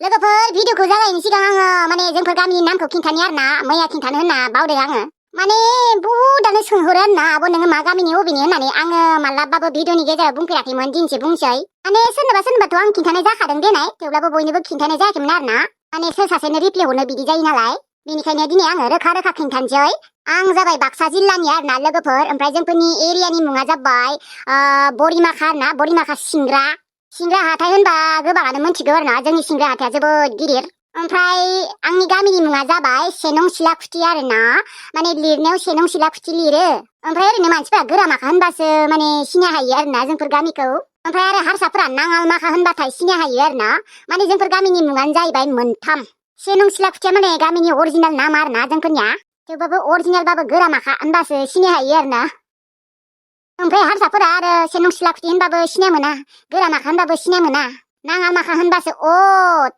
लोगोफोर भिडिअखौ जागायनायनि सिगां आङो माने जोंफोर गामिनि नामखौ खिन्थानि आरोना मैया खिन्थानो होनना बावदों आङो माने बहुदानो सोंहरो आरोना आब' नोङो मा गामिनि अबेनि होननानै आङो मालाबाबो भिडिअनि गेजेराव बुंफेराखैमोन दिनैसो बुंसै माने सोरनोबाथ' आं खिन्थानाय जाखादों देनाय थेवब्लाबो बयनोबो खिन्थानाय जायाखैमोन आरोना माने सोर सासेनो रिप्लाय हरनो बिदि जायो नालाय बेनिखायनो दिनै आङो रोखा खिन्थानोसै आं जाबाय बाक्सा जिल्लानि आरोना लोगोफोर ओमफ्राय जोंफोरनि एरियानि मुङा जाबाय बरिमाखा आरोना बरिमाखा सिंग्रा हाथाय होनबा गोबाङानो मिथिगौ आरोना जोंनि सिंग्रा हाथाया जोबोद गिदिर ओमफ्राय आंनि गामिनि मुङा जाबाय सेनं सिलाखुथि आरोना माने लिरनायाव सेनं सिलाखुथि लिरो ओमफ्राय ओरैनो मानसिफोरा गोरामाखा होनबासो माने सिनाय हायो आरोना जोंफोर गामिखौ ओमफ्राय आरो हारसाफोरा नाङालमाखा होनबाथाय सिनाय हायो आरोना माने जोंफोर गामिनि मुङानो जाहैबाय मोनथाम सेनं सिलाखुथिया माने गामिनि अरिजिनेल नाम आरोना जोंफोरनिया थेवबाबो अरिजिनेलबाबो गोरामाखा होनबासो सिनाय हायो आरोना ओमफ्राय हारसाफोरा आरो सेनं सिलाखुथि होनबाबो सिनाय मोना गोरामाखा होनबाबो सिनाय मोना नाङालमाखा होनबासो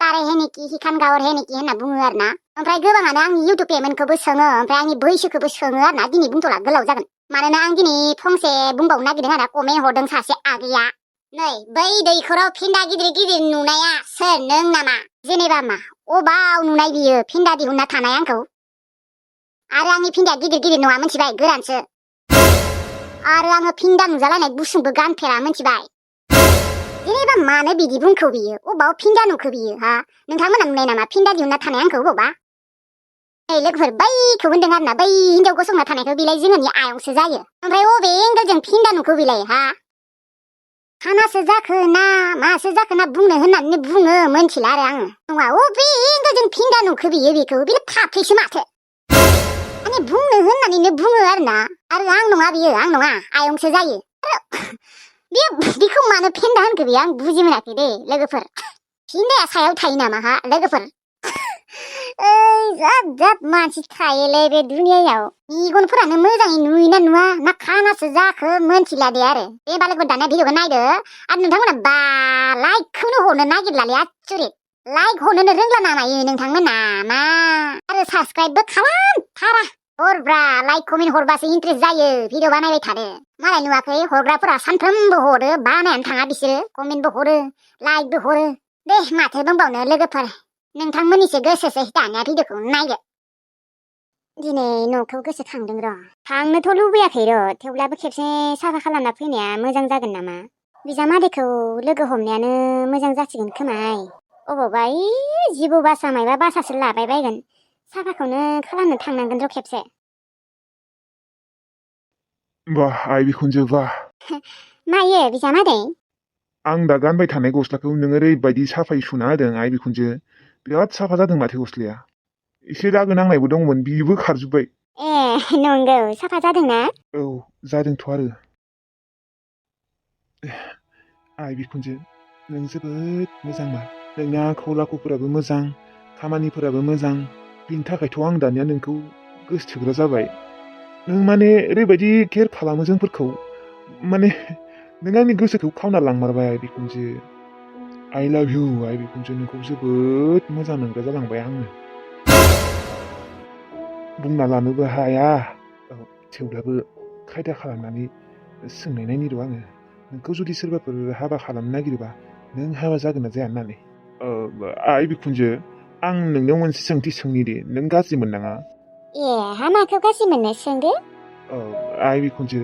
तारे हेनेकि हिखान गावर हेनेकि होनना बुङो आरोना ओमफ्राय गोबाङानो आंनि इउटुब पेमेन्टखौबो सोङो ओमफ्राय आंनि बैसोखौबो सोङो आरोना दिनै बुंथ'ला गोलाव जागोन मानोना आं दिनै फंसे बुंबावनो नागिरदों आरोना कमेन्ट हरदों सासे आगैया नै बै दैखराव फिन्दा गिदिर नुनाया सोर नों नामा जेनेबा मा अबाव नुनाय बियो फिन्दा दिहुनना थानाय आंखौ आरो आंनि फिन्दाया गिदिर नङा मिथिबाय गोरानसो आरो आङो फिन्दा नुजालायनाय गुसुंबो गानफेरा मिथिबाय जेनेबा मानो बिदि बुंखो बियो अबाव फिन्दा नुखो बियो हा नोंथांमोना नुनाय नामा फिन्दा दिहुनना थानाय आंखौ बबावबा नै लोगोफोर बैखौ होनदों आरोना बै हिनजाव गसंना थानायखौ बिलाय जोंनि आयंसो जायो ओमफ्राय अबे एंगेलजों फिन्दा नुखो बिलाय हा खानासो जाखो ना मासो जाखो ना बुंनो होननानै बुङो मोनथिला आरो आङो नङा अबे एंगेलजों फिन्दा नुखो बियो बेखौ बिलाय फाफ्लिसो माथो माने बुंनो होननानैनो बुङो आरोना आरो आं नङा बियो आं नङा आयंसो जायो बियो बिखौ मानो फेन्दा होनखो बियो आं बुजि मोनाखै दे लोगोफोर फिन्दाया सायाव थायो नामा हा लोगोफोर जाद मानसि थायोलै बे दुनियायाव मेगनफोरानो मोजाङै नुयोना नुवा ना खानासो जाखो मोनथिला दे आरो दे होमबा लोगोफोर दाना भिडिअखौ नायदो आरो नोंथांमोना बा लाइकखौनो हरनो नागिरलालै आसुरित लाइक हरनोनो रोंला नामायो नोंथांमोना मा आरो साबस्क्राइबबो खालामथारा हरब्रा लाइक कमेन्ट हरबासो इन्ट्रेस्ट जायो भिडिअ बानायबाय थानो मालाय नुवाखै हरग्राफोरा सानफ्रोमबो हरो बानायानो थाङा बिसोरो कमेन्टबो हरो लाइकबो हरो दे माथो बुंबावनो लोगोफोर नोंथांमोननिसो गोसोसै दानिया भिडिअखौ नायदो दिनै न'खौ गोसोखांदों र' थांनोथ' लुबैयाखै र' थेवब्लाबो खेबसे साफा खालामना फैनाया मोजां जागोन नामा बिजामादैखौ लोगो हमनायानो मोजां जासिगोन खोमाय अबावबा जिबौ बासा मायबा बासासो लाबाय बायगोन साफाखौनो खालामनो थांनांगोन र' खेबसे बाह आइ बिखुनजो बाह मायो बिजामादै आं दा गानबाय थानाय गस्लाखौ नोङो ओरैबायदि साफायै सुना होदों आइ बिखुनजो बिराद साफा जादों माथो गस्लाया एसे दागो नांनायबो दंमोन बिबो खारजोब्बाय ए नंगौ साफा जादोंना औ जादोंथ' आरो आइ बिखुनजो नों जोबोद मोजांमोन नोंनि आखल आखुफोराबो मोजां खामानिफोराबो मोजां बिनि थाखायथ' आं दानिया नोंखौ गोसोथोग्रा जाबाय नों माने ओरैबायदि केयार खालामो जोंफोरखौ माने नों आंनि गोसोखौ खावना लांमारबाय आइ बिखुनजो आइ लाभ इउ आइ बिखुनजो नोंखौ जोबोद मोजां मोनग्रा जालांबाय आङो बुंना लानोबो हाया थेवब्लाबो खायदा खालामनानै सोंनाय नायनि र' आङो नोंखौ जुदि सोरबाफोर हाबा खालामनो नागिरोबा नों हाबा जागोन ना जाया होननानै आइ बिखुनजो आं नोंनियाव मोनसे सोंथि सोंनि दे नों गाज्रि मोननाङा ए हामाखौ गाज्रि मोननो सोंदो आइ बिखुनजो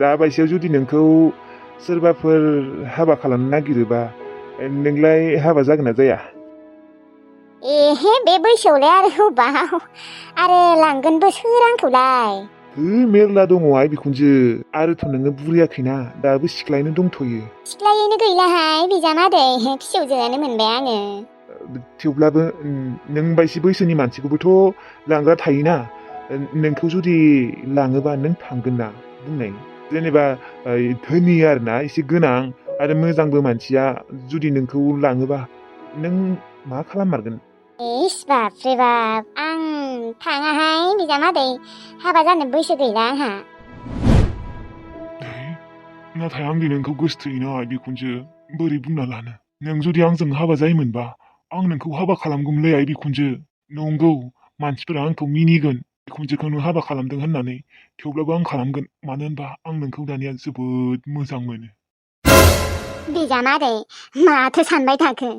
दा बायसेयाव जुदि नोंखौ सोरबाफोर हाबा खालामनो नागिरोबा नोंलाय हाबा जागोन ना जाया एहे बे बैसोआवलाय आरो अबाव आरो लांगोनबो सोर आंखौलाय मेरला दङ आइ बिखुनजो आरोथ' नोङो बुरियाखैना दाबो सिख्लायैनो दंथ'यो सिख्लायैनो गैलाहाय बिजामादै फिसौजोआनो मोनबाय आङो थेवब्लाबो नों बायसि बैसोनि मानसिखौबोथ' लांग्रा थायोना नोंखौ जुदि लाङोबा नों थांगोन ना बुंनाय जेनेबा धोनि आरोना एसे गोनां आरो मोजांबो मानसिया जुदि नोंखौ लाङोबा नों मा खालाममारगोन इस बाप रे बाप आं थाङाहाय बिजामादै हाबा जानो बैसो गैला आंहा नाथाय आंदि नोंखौ गोसोथोयोना आइ बिखुनजो बोरै बुंना लानो नों जुदि आंजों हाबा जायोमोनबा आं नोंखौ हाबा खालामगौमोनलै आइ बिखुनजो नंगौ मानसिफोरा आंखौ मिनिगोन बिखुनजोखौ नों हाबा खालामदों होननानै थेवब्लाबो आं खालामगोन मानो होनबा आं नोंखौ दानिया जोबोद मोजां मोनो बिजामादै माथो सानबाय थाखो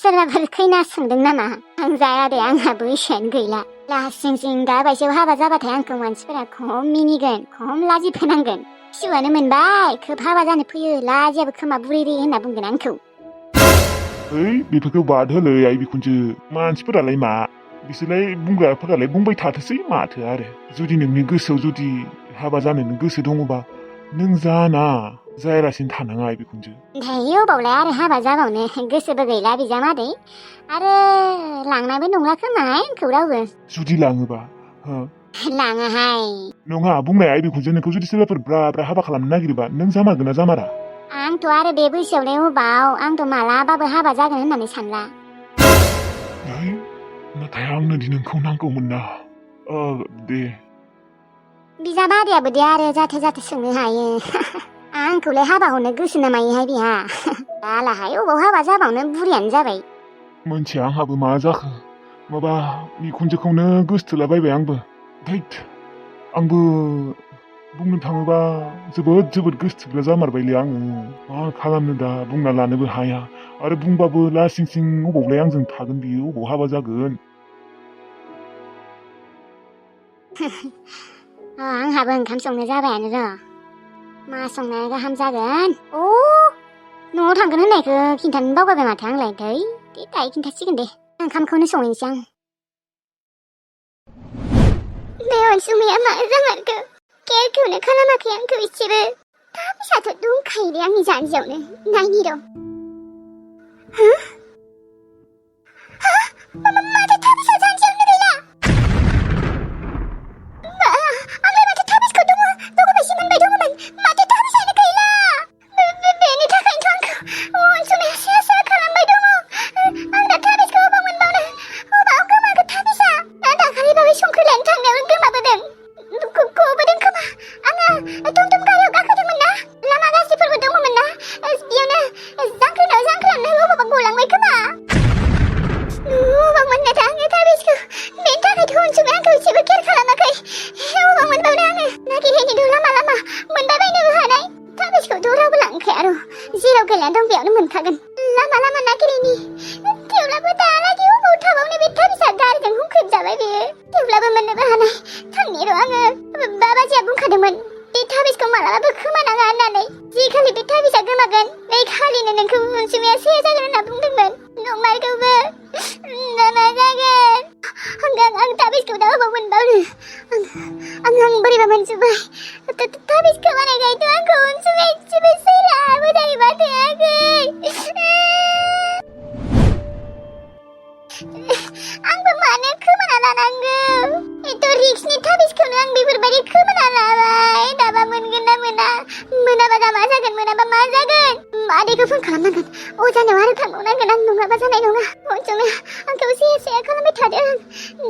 सोरबाफोर खैना सोंदों नामा आं जाया दे आंहा बैसोआनो गैला लासिं सिं दा बायसेयाव हाबा जाबाथाय आंखौ मानसिफोरा खम मिनिगोन खम लाजि फोनांगोन फिसौआनो मोनबाय खोब हाबा जानो फैयो लाजियाबो खोमा बुरिरि होनना बुंगोन आंखौ ओइ बेफोरखौ बाद होलै आइ बिखुनजो मानसिफोरालाय मा बिसोरलाय बुंग्राफोरालाय बुंबाय थाथोसै माथो आरो जुदि नोंनि गोसोआव जुदि हाबा जानो गोसो दङबा नों जाना जायालासिनो थानाङा आइ बिखुनजो दायो अबावलाय आरो हाबा जाबावनो गोसोबो गैला बिजामादै आरो लांनायबो नंला खोमा आंखौ रावबो जुदि लाङोबा हो लाङाहाय नङा बुंनाय आइ बिखुनजो नोंखौ जुदि सोरबाफोर ब्रा ब्रा हाबा खालामनो नागिरोबा नों जामारगोन ना जामारा आंथ' आरो बे बैसोआवलाय अबाव आंथ' मालाबाबो हाबा जागोन होननानै सानला ओइ नाथाय आंनो दि नोंखौ नांगौमोन ना दे बिजामादैयाबो दे आरो जाथो जाथो सोंनो हायो आंखौलाय हाबा हरनो गोसो नामायोहाय बिहा दालाहाय अबाव हाबा जाबावनो बुरियानो जाबाय मोनथिया आंहाबो मा जाखो माबा बिखुनजोखौनो गोसथोलाबायबाय आंबो धैत आंबो बुंनो थाङोबा जोबोद गोसथोग्रा जामारबायलै आङो मा खालामनो दा बुंना लानोबो हाया आरो बुंबाबो लासिं सिं अबावलाय आंजों थागोन बियो अबाव हाबा जागोन आंहाबो ओंखाम संनो जाबायानो र' मा संनाया गाहाम जागोन न'आव थांगोन होननायखौ खिन्थानो बावगारबाय माथो आंलाय दे दायो खिन्थासिगोन दे ओंखामखौनो संहैनोसै आं बे अनसुमैया मा जामारखो केयारखौनो खालामाखै आंखौ इसेबो थाबिसाथ' दंखायोलै आंनि जानजियावनो नायनि र' माथो थाबिसा जानजियावनो गैला आंलाय माथो थाबिसखौ दङबायसो मोनबाय दङमोन माथो थाबिसानो गैला बेनि थाखायनोथ' आंखौ अनसुमैया सेया खालामबाय दङ आं दा थाबिसखौ अबाव मोनबावनो अबाव गोमाखो थाबिसा दाखालि बावै संख्रि लायनो थांनायावनो गोमाबोदों गबोदों खोमा आङो टमटम गारियाव गाखोदोंमोन ना लामा गाज्रिफोरबो दङमोन ना बेयावनो जांख्रायावनो अबावबा गलांबाय खोमा अबाव मोननो आङो थाबिसखौ बेनि थाखायथ' अनसुमैया आंखौ एसेबो केयार खालामाखै अबाव मोनबावनो आङो नागिरहैनोथ' लामा मोनबायबायनोबो हानाय थाबिसखौथ' रावबो लांखाया र' जेराव गैला दं बेयावनो मोनखागोन लामा नागिरहैनि थेवब्लाबो दालागै अबाव थाबावनो बे थाबिसा गारिजों हुख्रेबजाबाय बेयो थेवब्लाबो मोननोबो हानाय थांनि र' आङो बाबाजिया बुंखादोंमोन बे थाबिसखौ मालाबाबो खोमानाङा होननानै जि खालि बे थाबिसा गोमागोन बे खालिनो नोंखौ अनसुमैया सेया जागोन होनना बुंदोंमोन नंमारगौबो दा मा जागोन आं थाबिसखौ दा अबाव मोनबावनो आं बोरैबा मोनजोब्बाय थाबिस खोमानायखायथ' आंखौ अनसुमैया एसेबो सैला मोजाङै थायाखै आंबो मानो खोमाना लानांगौ एथ' रिक्सनि थाबिसखौनो आं बेफोरबायदि खोमाना लाबाय दाबा मोनगोन ना मोनाबा दा मा जागोन मोनाबा मा जागोन आदैखौ फन खालामनांगोन अजानाव आरो थांबावनांगोन आं नङाबा जानाय नङा अनसुमैया आंखौ सेया खालामबाय थादों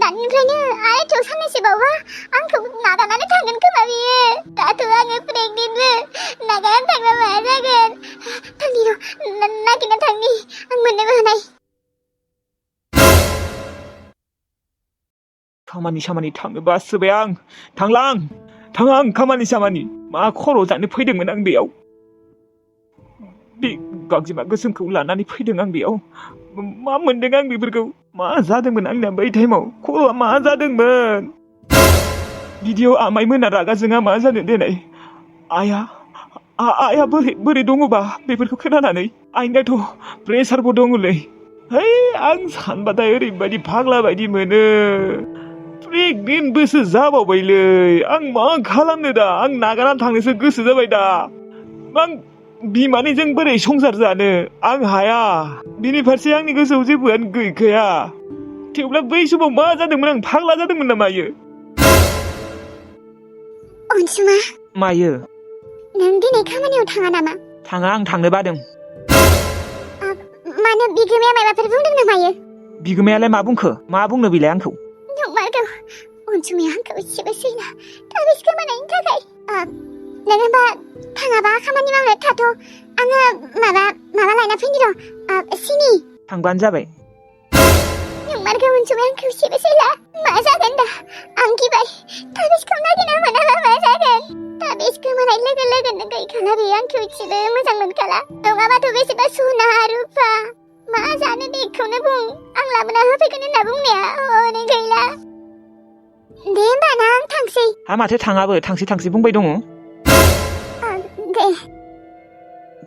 दानिफ्रायनो आरो थेव साननैसो बावबा आंखौ नागारनानै थांगोन खोमा बियो दाथ' आङो प्रेगनेन्टबो नागारनानै थांबा मा जागोन थांनि र' नागिरना थांनि आं मोननोबो हानाय खामानि सामानि थांनो बासोबाय आं थांला आं खामानि सामानि मा खर' जानो फैदोंमोन आं बेयाव बे गांजेमा गोसोमखौ लानानै फैदों आं बेयाव मा मोनदों आं बेफोरखौ मा जादोंमोन आंना बै टाइमाव खर'आ मा जादोंमोन गिदियाव आमाइमोना रागा जोङा मा जादों देनाय आइया बोरै दङबा बेफोरखौ खोनानानै आइनाथ' प्रेसारबो दङलै आं सानबाथाय ओरैबायदि फाग्ला बायदि मोनो प्रेगनेन्टबोसो जाबावबायलै आं मा खालामनो दा आं नागारना थांनोसो गोसो जाबाय दा आं बिमानिजों बोरै संसार जानो आं हाया बिनि फारसे आंनि गोसोआव जेबोआनो गैखाया थेवब्ला बै समाव मा जादोंमोन आं फाग्ला जादोंमोन ना मायो अनसुमा मायो नों दिनै खामानियाव थाङा नामा थाङा आं थांनो बादों मानो बिगोमाया माबाफोर बुंदों ना मायो बिगोमायालाय मा बुंखो मा बुंनो बिलाय आंखौ नंमारगौ अनसुमाया आंखौ एसेबो सैला थाबिस खोमानायनि थाखाय नों होनबा थाङाबा खामानि मावनो थाथ' आङो माबा लायना फैनि र' सिनि थांबानो जाबाय नंमारगौ अनसुमाया आंखौ एसेबो सैला मा जागोन दा आं गिबाय ताबिजखौ नागिरना मोनाबा मा जागोन ताबिज गोमानाय लोगो लोगोनो गैखाला बे आंखौ इसेबो मोजां मोनखाला नङाबाथ' बेसेबा सना रुपा मा जानो बेखौनो बुं आं लाबोना होफैगोन होनना बुंनाया हनै गैला दे होमबा ना आं थांसै हा माथो थाङाबो थांसै बुंबाय दङ दे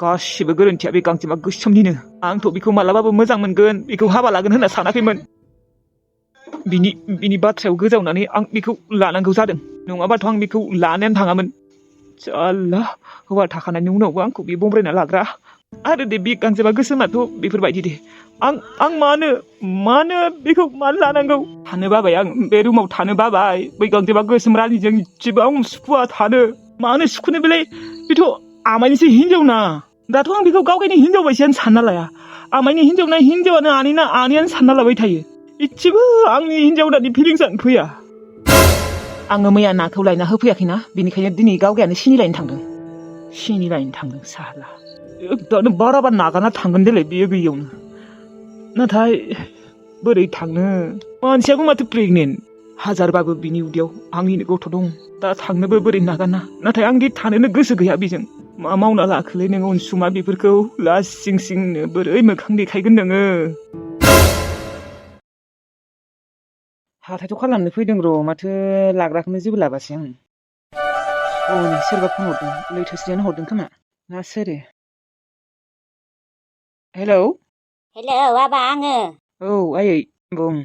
गासिबो गोरोन्थिया बे गांजेमा गोसोमनिनो आंथ' बेखौ मालाबाबो मोजां मोनगोन बेखौ हाबा लागोन होनना सानाखैमोन बिनि बाथ्रायाव गोजावनानै आं बेखौ लानांगौ जादों नङाबाथ' आं बेखौ लानायानो थाङामोन जाल्ला हौवा थाखानायनि उनावबो आंखौ बे बमब्रायना लाग्रा आरो दे बे गांजेमा गोसोमाथ' बेफोरबायदि दे आं मानो बेखौ मानो लानांगौ थानो बाबाय आं बे रुमाव थानो बाबाय बै गांजेमा गोसोम रानिजों इसेबां सुखुवा थानो मानो सुखुनो बेलाय बेथ' आमायनिसो हिनजाव ना दाथ' आं बेखौ गावगायनि हिनजाव बायदियानो सानना लाया आमायनि हिनजावना हिनजावानो आनैयानो सानना लाबाय थायो इसेबो आंनि हिनजाव होननानै फिलिंसानो फैया आङो मैया नाखौ लायना होफैयाखैना बेनिखायनो दिनै गावगायानो सिनि लायनो थांदों साला दानो बाराबा नागारना थांगोन देलाय बेयो गैयियावनो नाथाय बोरै थांनो मानसियाबो माथो प्रेगनेन्ट हाजारबाबो बिनि उदैयाव आंनिनो गथ' दं दा थांनोबो बोरै नागारना नाथाय आं दि थानोनो गोसो गैया बेजों मा मावना लाखोलै नोङो अनसुमा बेफोरखौ लासिं सिंनो बोरै मोखां देखायगोन नोङो हाथायथ' खालामनो फैदों र' माथो लाग्राखौनो जेबो लाबासै आं नै सोरबा फन हरदों लैथोस्रियानो हरदों खोमा ना सोरो हेलौ आबा आङो औ आयै बुं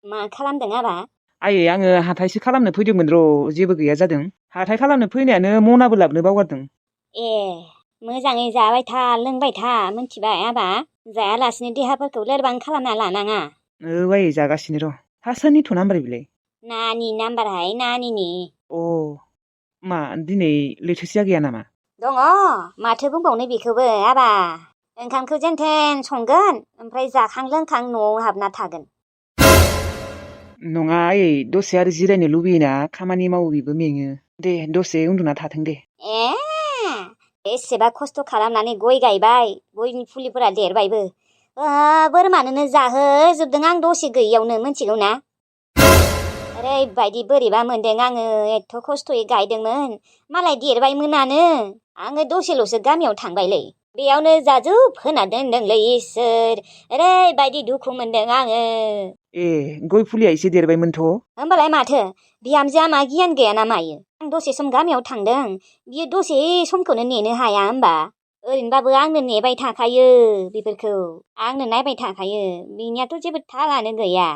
मा खालामदों आबा आयै आङो हाथायसो खालामनो फैदोंमोन र' जेबो गैया जादों हाथाय खालामनो फैनायानो मनाबो लाबोनो बावगारदों ए मोजाङै जाबाय था लोंबाय था मिथिबाय आबा जायालासिनो देहाफोरखौ लोरबां खालामना लानाङा औ आयै जागासिनो र' हा सोरनिथ' नाम्बार बिलाय नानि नाम्बारहाय नानिनि अ मा दिनै लैथोसेया गैया नामा दङ माथो बुंबावनो बेखौबो आबा ओंखामखौ जेनथेन संगोन ओमफ्राय जाखां लोंखां न'आव हाबना थागोन नङा आयै दसे आरो जिरायनो लुबैयोना खामानि मावो बेबो मेङो दे दसे उन्दुना थाथों दे ए बेसेबा खस्थ' खालामनानै गय गायबाय गयनि फुलिफोरा देरबायबो बोरमानोनो जाहोजोबदों आं दसे गैयियावनो मिथिगौ ना ओरैबायदि बोरैबा मोनदों आङो एथ' खस्थ'यै गायदोंमोन मालाय देरबायमोनानो आङो दसेल'सो गामियाव थांबायलै बेयावनो जाजुब होना दोनदोंलै इसोर ओरैबायदि दुखु मोनदों आङो ए गय फुलिया एसे देरबायमोनथ' होमबालाय माथो बिहामजोआ मा गियान गैया ना मायो आं दसे सम गामियाव थांदों बियो दसे समखौनो नेनो हाया होमबा ओरैनोबाबो आंनो नेबाय थाखायो बेफोरखौ आंनो नायबाय थाखायो बिनियाथ' जेबो थालानो गैया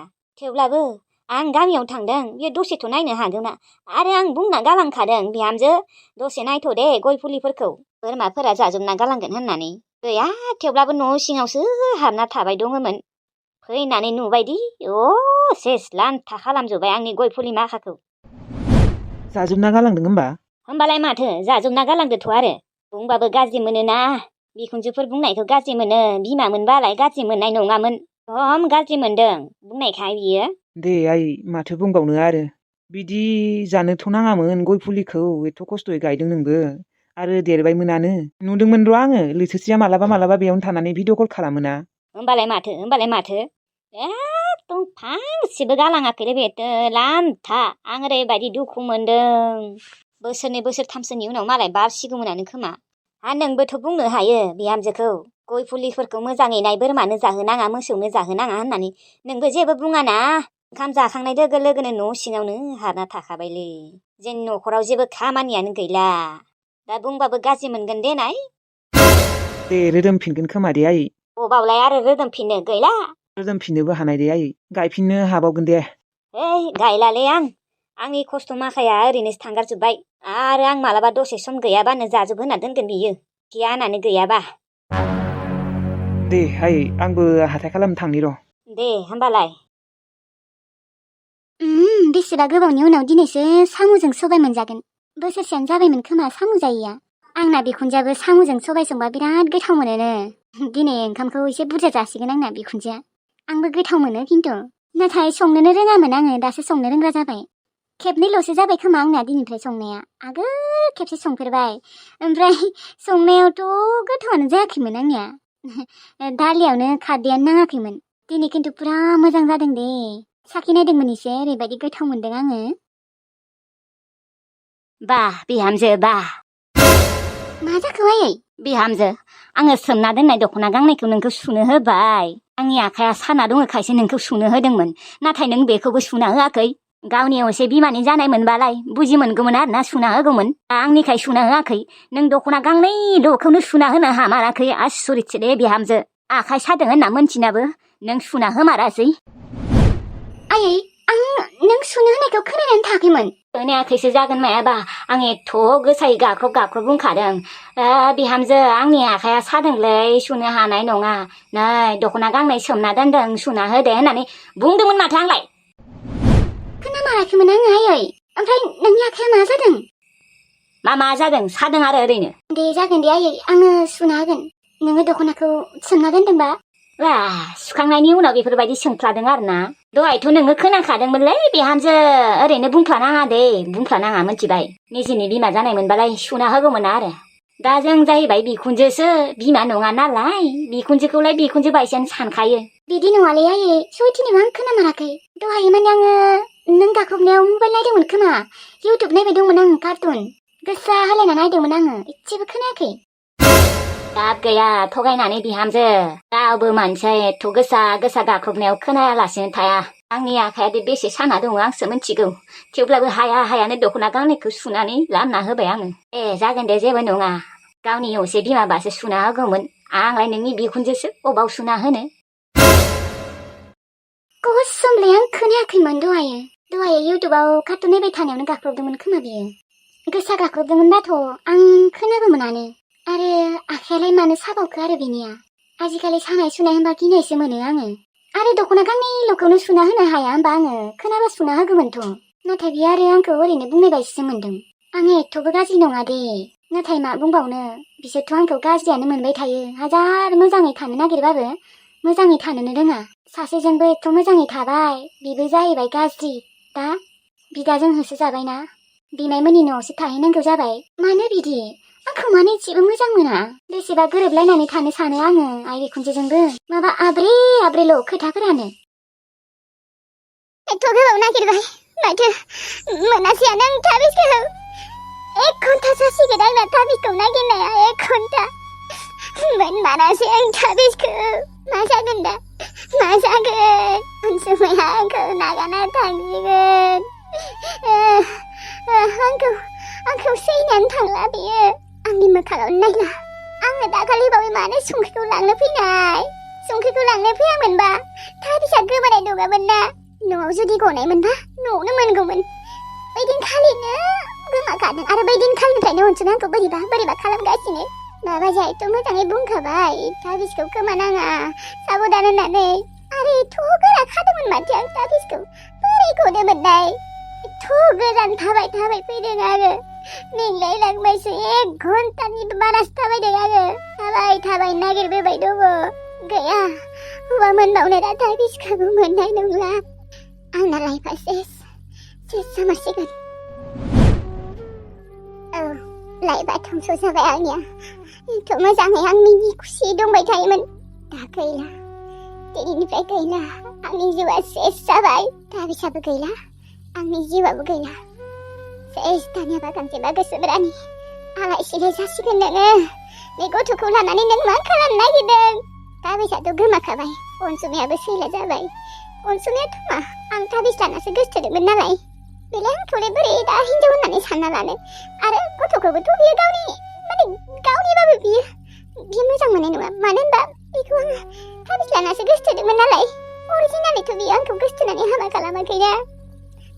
थेवब्लाबो आं गामियाव थांदों बियो दसेथ' नायनो हागौना आरो आं बुंना गालांखादों बिहामजो दसे नायथ' दे गय फुलिफोरखौ बोरमाफोरा जाजोबना गालांगोन होननानै गैया थेवब्लाबो न' सिङावसो हाबना थाबाय दङमोन फैनानै नुबायदि सेस लान्था खालामजोब्बाय आंनि गय फुलि माखाखौ जाजोबना गालांदों होमबालाय माथो जाजोबना गालांदोथ' आरो बुंबाबो गाज्रि मोनोना बिखुनजोफोर बुंनायखौ गाज्रि मोनो बिमा मोनबालाय गाज्रि मोननाय नङामोन खम गाज्रि मोनदों बुंनायखाय बियो दे आयै माथो बुंबावनो आरो बिदि जानोथ' नाङामोन गय फुलिखौ एथ' खस्थ'यै गायदों नोंबो आरो देरबायमोनानो नुदोंमोन र' आङो लैथोसेया मालाबा बेयावनो थानानै भिडिअ कल खालामोना होमबालाय माथो एकदम फांसेबो गालाङाखैलै बेथ' लान्था आं ओरैबायदि दुखु मोनदों बोसोरनै बोसोरथामसोनि उनाव मालाय बारसिगौमोनानो खोमा नोंबोथ' बुंनो हायो बिहामजोखौ गय फुलिफोरखौ मोजाङै नाय बोरमानो जाहोनाङा मोसौनो जाहोनाङा होननानै नोंबो जेबो बुङाना ओंखाम जाखांनाय लोगो लोगोनो न' सिङावनो हाबना थाखाबायलै जोंनि न'खराव जेबो खामानियानो गैला दा बुंबाबो गाज्रि मोनगोन दे नाय दे रोदोमफिनगोन खोमा दे आयै अबावलाय आरो रोदोमफिननो गैला रोदोमफिननोबो हानाय दे आयै गायफिननो हाबावगोन दे गायलालै आंनि खस्थ' माखाया ओरैनोसो थांगारजोब्बाय आरो आं मालाबा दसे सम गैयाबानो जाजोब होना दोनगोन बियो गियानानो गैयाबा दे आयै आंबो हाथाय खालामनो थांनि र' दे होमबालाय बेसेबा गोबावनि उनाव दिनैसो साम'जों सबाय मोनजागोन बोसोरसेयानो जाबायमोन खोमा साम' जायैया आंना बिखुनजोआबो साम'जों सबाय संबा बिराद गोथाव मोनोनो दिनै ओंखामखौ एसे बुरजा जासिगोन आंना बिखुनजोआ आंबो गोथाव मोनो खिन्थु नाथाय संनोनो रोङामोन आङो दासो संनो रोंग्रा जाबाय खेबनैल'सो जाबाय खोमा आंना दिनैनिफ्राय संनाया आगोल खेबसे संफेरबाय ओमफ्राय संनायावथ' गोथावानो जायाखैमोन आंनिया दालियावनो खारदैयानो नाङाखैमोन दिनै खिन्थु पुरा मोजां जादों दे साखिनायदोंमोन एसे ओरैबायदि गोथाव मोनदों आङो। बा बिहामजो बा मा जाखो आयै? बिहामजो आङो सोमना दोननाय दख'ना गांनैखौ नोंखौ सुनो होबाय। आंनि आखाया साना दङखायसो नोंखौ सुनो होदोंमोन, नाथाय नों बेखौबो सुना होआखै। गावनि असे बिमानि जानाय मोनबालाय बुजि मोनगौमोन आरोना, सुना होगौमोन। आंनिखाय सुना होआखै। नों दख'ना गांनैल'खौनो सुना होनो हामाराखै। आसरितसो दे बिहामजो। आखाइ सादों होनना मोनथिनाबो नों सुना होमारासै। आयै आं नों सुनो होनायखौ खोनानानै थायाखैमोन। खोनायाखैसो जागोन मायाबा, आं एथ' गोसायै गाख्रब बुंखादों। बिहामजो आंनि आखाया सादोंलै, सुनो हानाय नङा। नै दख'ना गांनै सोमना दोनदों, सुना होदे होननानै बुंदोंमोन माथो आंलाय। खोनामाराखैमोन आङो आयै। ओमफ्राय नोंनि आखाया मा जादों? मा जादों? सादों आरो ओरैनो। दे जागोन दे आयै, आङो सुना होगोन। नोङो दख'नाखौ सोमना दोनदोंबा? बा सुखांनायनि उनाव बेफोरबायदि सोंफ्लादों आरोना। दहायथ' नोङो खोनाखादोंमोनलै बिहामजो, ओरैनो बुंफ्लानाङा दे, बुंफ्लानाङा मोनथिबाय। निजेनि बिमा जानाय मोनबालाय सुना होगौमोन आरो। दा जों जाहैबाय बिखुनजोसो, बिमा नङा नालाय। बिखुनजोखौलाय बिखुनजो बायसानो सानखायो। बिदि नङालै आयै, सयथिनोबो आं खोनामाराखै। दहाय माने आङो नों गाख्रबनायाव मबाइल नायदोंमोन खोमा। इउटुब नायबाय दंमोन आं, कार्टुन गोसा होलायना नायदोंमोन आङो, एसेबो खोनायाखै। दाब गैया थगायनानै बिहामजो। रावबो मानसिया एथ' गोसा गाख्रबनायाव खोनायालासिनो थाया। आंनि आखाया बेसे साना दङ आंसो मिथिगौ। थेवब्लाबो हायानो दख'ना गांनैखौ सुनानै लामना होबाय आङो। जागोन दे, जेबो नङा। गावनि असे बिमाबासो सुना होगौमोन, आंलाय नोंनि बिखुनजोसो, अबाव सुना होनो। कसमलै आं खोनायाखैमोन दहाय इउटुबाव कार्टुन नायबाय थानायावनो गाख्रबदोंमोन खोमा बियो। गोसा गाख्रबदोंमोनबाथ' आं खोनागौमोनानो। आरो आखायालाय मानो साबावखो आरो बिनिया? आजिखालि सानाय सुनाय होनबा गिनायसो मोनो आङो। आरो दख'ना गांनैल'खौनो सुना होनो हाया होनबा आङो? खोनाबा सुना होगौमोनथ'। नाथाय बियो आरो आंखौ ओरैनो बुंनाय बायदिसो मोनदों। आङो एथ'बो गाज्रि नङा दे। नाथाय मा बुंबावनो, बिसोरथ' आंखौ गाज्रियानो मोनबाय थायो। हाजार मोजाङै थानो नागिरबाबो मोजाङै थानोनो रोङा। सासेजोंबो एथ' मोजाङै थाबाय, बिबो जाहैबाय गाज्रि। दा बिदाजों होसो जाबायना, बिमायमोननि न'आवसो थाहैनांगौ जाबाय। मानो बिदि? आंखौ मानो एसेबो मोजां मोना? बेसेबा गोरोबलायनानै थानो सानो आङो आइ बिखुनजोजोंबो। माबा आब्रेल' खोथाफोरानो। एथ' गोबाव नागिरबाय, माथो मोनासैयानो आं थाबिसखौ। 1 घन्टा जासिगोन आंना थाबिसखौ नागिरनाया, 1 घन्टा। मोनमारासै आं थाबिसखौ। मा जागोन दा? मा जागोन? अनसुमाया आंखौ नागारना थांसिगोन। आंखौ सैनानै थांला बियो। आंनि मोखाङावनो नायला। आङो दाखालि बावै मानो संख्रिखौ लांनो फैनाय? संख्रिखौ लांनो फैयामोनबा थाबिसा गोमानाय नङामोन ना। न'आव जुदि गनायमोनबा न'आवनो मोनगौमोन। बैदिनखालिनो गोमाखादों। आरो बैदिनखालिनिफ्रायनो अनसुमाया आंखौ बोरैबा खालामगासिनो। बाबाजोंथ' मोजाङै बुंखाबाय, थाबिसखौ खोमानाङा, साबधान होननानै। आरो एथ' गोरा खादोंमोन माथो आं थाबिसखौ। बोरै गदोंमोनलाय? एथ' गोजान थाबाय फैदों आङो। मेंलायलांबायसो, 1 घन्टानिबो बारासो थाबायदों आङो। थाबाय नागिरबोबाय दङ। गैया, हौवा मोनबावनो दा थाबिसखौबो मोननाय नंला। आंना लाइफआ सेस जामारसिगोन। औ, लाइफआ धंस जाबाय आंनिया। एथ' मोजाङै आं मिनि खुसि दंबाय थायोमोन, दा गैला। दिनैनिफ्राय गैला। आंनि जिउआ सेस जाबाय। थाबिसाबो गैला, आंनि जिउआबो गैला। सेस दानियाबा गांजेमा गोसोम रानि। आलाय सिलाय जासिगोन नोङो। बे गथ'खौ लानानै नों मा खालामनो नागिरदों? थाबिसाथ' गोमाखाबाय, अनसुमायाबो सैला जाबाय। अनसुमायाथ' मा, आं थाबिस लानासो गोसथोदोंमोन नालाय। बेलाय आंखौलाय बोरै दा हिनजाव होननानै सानना लानो? आरो गथ'खौबोथ' बियो गावनिबाबो बियो मोजां मोननाय नङा। मानो होनबा बेखौ आङो थाबिस लानासो गोसथोदोंमोन नालाय। अरिजिनालिथ' बियो आंखौ गोसथोनानै हाबा खालामाखैना।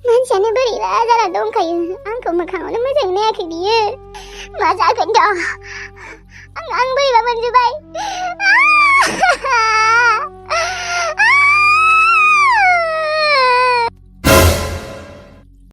मानसियानो बोरैबा जाना दंखायो। आंखौ मोखाङावनो मोजाङै नायाखै बियो। मा जागोन दा? आं बोरैबा मोनजोब्बाय।